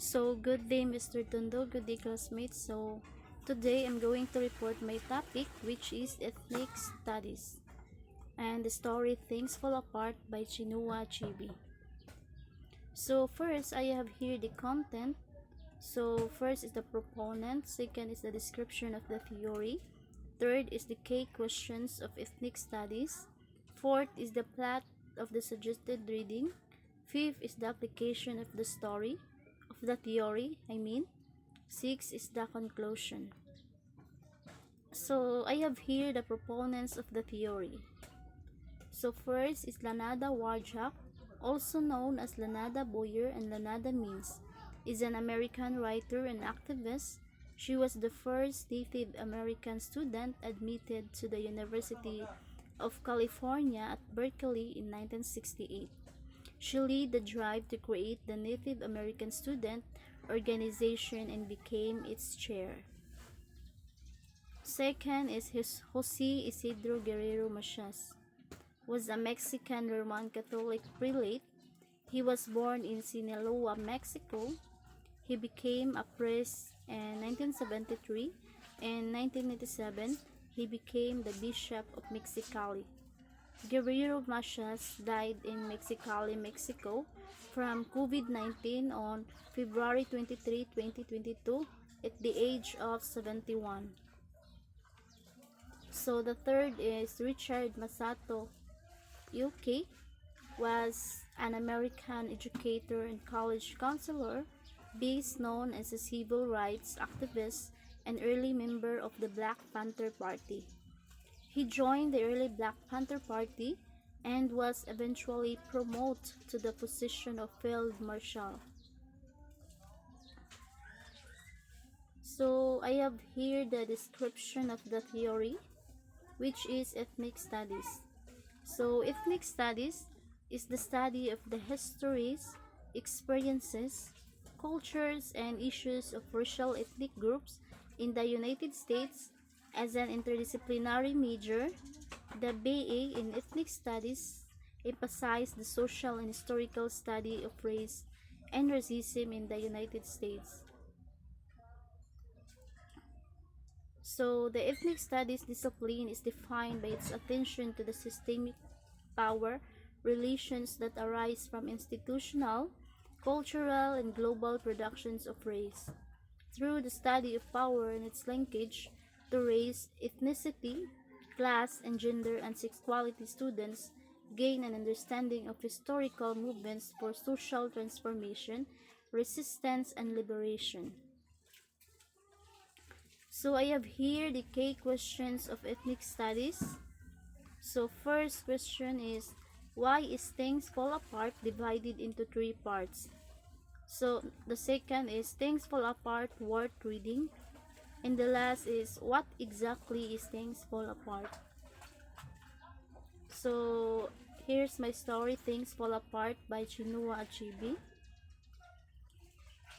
So, good day, Mr. Tondo. Good day, classmates. So, today I'm going to report my topic, which is ethnic studies, and the story Things Fall Apart by Chinua Achebe. So, first, I have here the content. So, first is the proponent, second is the description of the theory, third is the key questions of ethnic studies, fourth is the plot of the suggested reading, fifth is the application of the story, of the theory, six is the conclusion. So, I have here the proponents of the theory. So, first is Lanada Warjak, also known as Lanada Boyer and Lanada Means, is an American writer and activist. She was the first Native American student admitted to the University of California at Berkeley in 1968. She led the drive to create the Native American Student Organization and became its chair. Second is Jose Isidro Guerrero Macias, was a Mexican Roman Catholic prelate. He was born in Sinaloa, Mexico. He became a priest in 1973. In 1997, he became the Bishop of Mexicali. Guerrero Macias died in Mexicali, Mexico from COVID-19 on February 23, 2022 at the age of 71. So the third is Richard Masato Yuki, was an American educator and college counselor, best known as a civil rights activist and early member of the Black Panther Party. He joined the early Black Panther Party and was eventually promoted to the position of Field Marshal. So I have here the description of the theory, which is ethnic studies. So ethnic studies is the study of the histories, experiences, cultures, and issues of racial ethnic groups in the United States. As an interdisciplinary major, the BA in ethnic studies emphasized the social and historical study of race and racism in the United States. So, the ethnic studies discipline is defined by its attention to the systemic power relations that arise from institutional, cultural, and global productions of race. Through the study of power and its linkage to race, ethnicity, class, and gender and sexuality, students gain an understanding of historical movements for social transformation, resistance, and liberation. So I have here the key questions of ethnic studies. So first question is, why is Things Fall Apart divided into three parts? So the second is, Things Fall Apart worth reading. And the last is, what exactly is Things Fall Apart? So here's my story, Things Fall Apart by Chinua Achebe.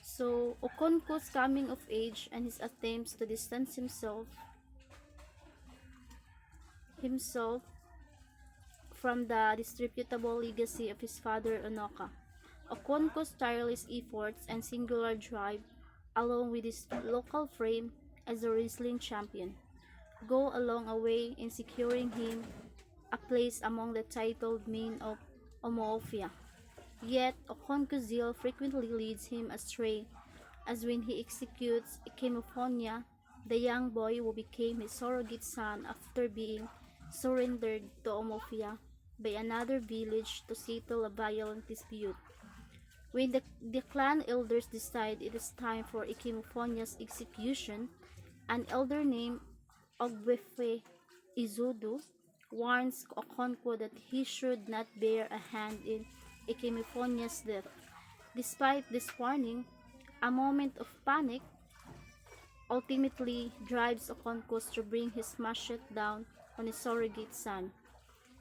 So Okonkwo's coming of age and his attempts to distance himself from the disreputable legacy of his father Onoka. Okonkwo's tireless efforts and singular drive, along with his local fame as a wrestling champion, go a long way in securing him a place among the titled men of Omoofia. Yet, Okonkwo's zeal frequently leads him astray, as when he executes Ikemophonia, the young boy who became his surrogate son after being surrendered to Omofia by another village to settle a violent dispute. When the clan elders decide it is time for Ikemophonia's execution, an elder named Ogwefe Izudu warns Okonkwo that he should not bear a hand in Ikemophonia's death. Despite this warning, a moment of panic ultimately drives Okonkwo to bring his machete down on his surrogate son.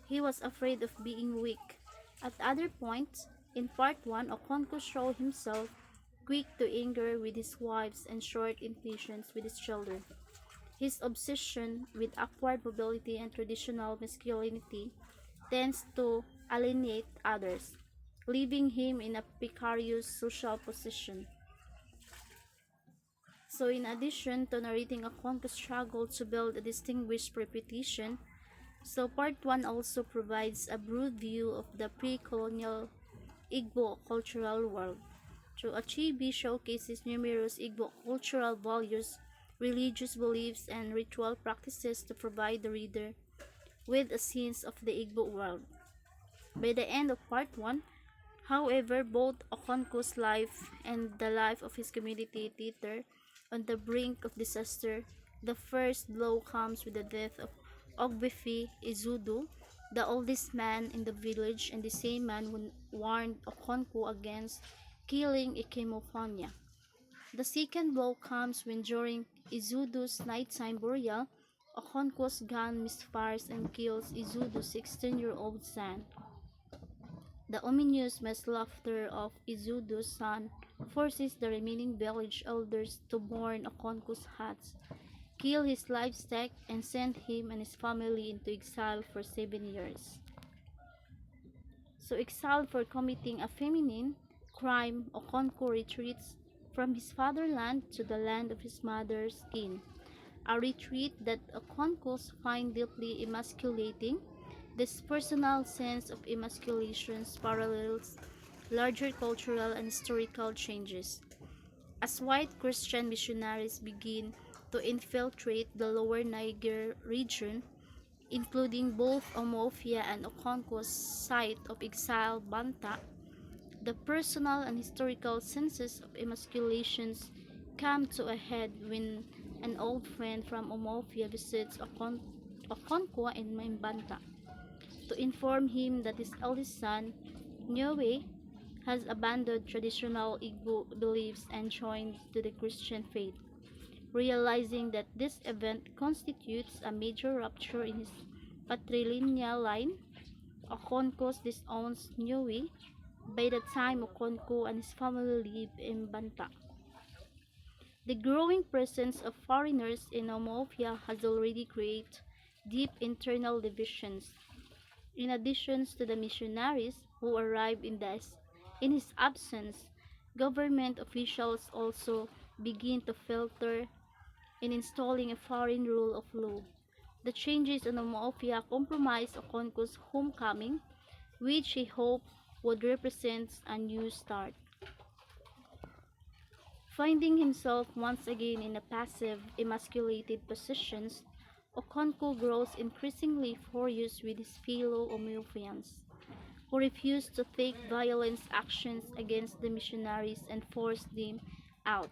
He was afraid of being weak. At other points, in part 1, Okonkwo showed himself quick to anger with his wives and short impatience with his children. His obsession with upward mobility and traditional masculinity tends to alienate others, leaving him in a precarious social position. So in addition to narrating Okonko's struggle to build a distinguished reputation, so part 1 also provides a broad view of the pre-colonial Igbo cultural world. So Achibi showcases numerous Igbo cultural values, religious beliefs, and ritual practices to provide the reader with a sense of the Igbo world. By the end of part 1, however, both Okonko's life and the life of his community teeter on the brink of disaster. The first blow comes with the death of Ogbefi Izudu, the oldest man in the village and the same man who warned Okonko against killing Ikemophonia. The second blow comes when during Izudu's nighttime burial, Okonko's gun misfires and kills Izudu's 16-year-old son. The ominous mass laughter of Izudu's son forces the remaining village elders to burn Okonko's huts, kill his livestock, and send him and his family into exile for 7 years. So exiled for committing a feminine crime, Okonko retreats from his fatherland to the land of his mother's kin, a retreat that Okonkos find deeply emasculating. This personal sense of emasculation parallels larger cultural and historical changes. As white Christian missionaries begin to infiltrate the lower Niger region, including both Omofia and Okonko's site of exile Banta, the personal and historical senses of emasculations come to a head when an old friend from Omofia visits Okonko in Mbanta to inform him that his eldest son, Nyowe, has abandoned traditional Igbo beliefs and joined to the Christian faith. Realizing that this event constitutes a major rupture in his patrilineal line, Okonkos disowns Nyowe by the time Okonko and his family live in Banta. The growing presence of foreigners in Omofia has already created deep internal divisions. In addition to the missionaries who arrived in his absence, government officials also begin to filter in installing a foreign rule of law. The changes in Umuofia compromised Okonko's homecoming, which he hoped would represent a new start. Finding himself once again in a passive, emasculated position, Okonko grows increasingly furious with his fellow Umuofians, who refuse to take violent actions against the missionaries and force them out,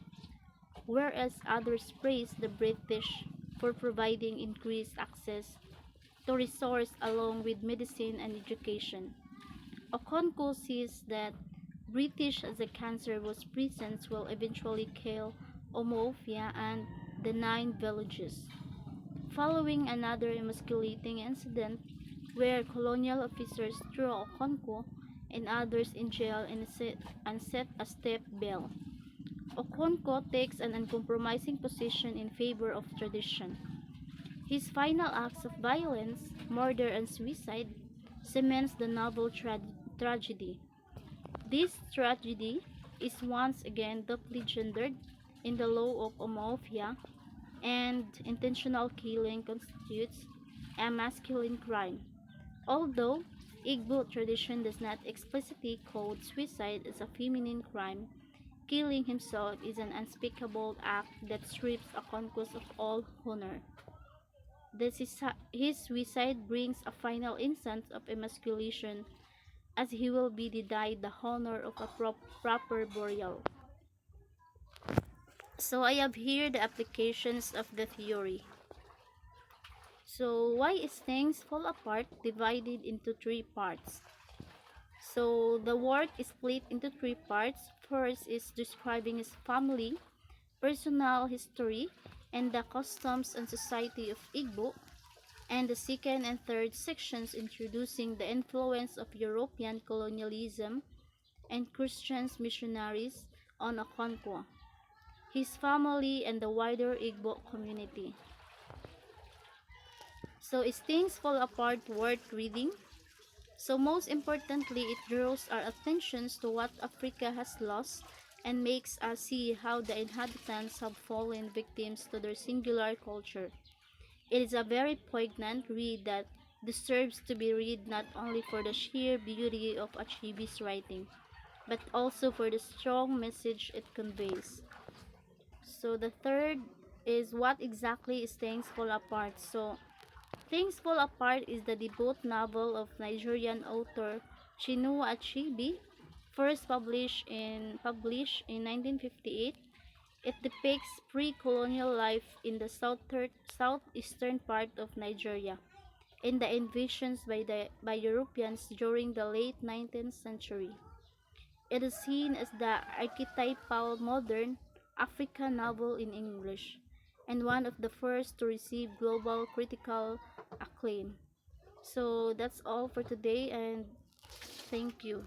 whereas others praise the British for providing increased access to resources along with medicine and education. Okonko sees that British as a cancer whose presence will eventually kill Omoofia and the 9 villages. Following another emasculating incident where colonial officers threw Okonko and others in jail and set a step bail, Okonko takes an uncompromising position in favor of tradition. His final acts of violence, murder and suicide, cements the novel tragedy. This tragedy is once again doubly gendered in the law of Omoofia, and intentional killing constitutes a masculine crime. Although Igbo tradition does not explicitly code suicide as a feminine crime, killing himself is an unspeakable act that strips a conquest of all honor. His suicide brings a final instance of emasculation as he will be denied the honor of a proper burial. So I have here the applications of the theory. So why is things fall apart divided into 3 parts? So the work is split into 3 parts. First is describing his family, personal history, and the customs and society of Igbo, and the second and third sections introducing the influence of European colonialism and Christian missionaries on Okonkwo, his family, and the wider Igbo community. So is things fall apart worth reading? So most importantly, it draws our attention to what Africa has lost and makes us see how the inhabitants have fallen victims to their singular culture. It is a very poignant read that deserves to be read not only for the sheer beauty of Achibi's writing, but also for the strong message it conveys. So the third is what exactly is Things Fall Apart. So Things Fall Apart is the debut novel of Nigerian author Chinua Achebe, first published in 1958. It depicts pre-colonial life in the southeastern part of Nigeria and the invasions by Europeans during the late 19th century. It is seen as the archetypal modern African novel in English, and one of the first to receive global critical acclaim. So that's all for today, and thank you.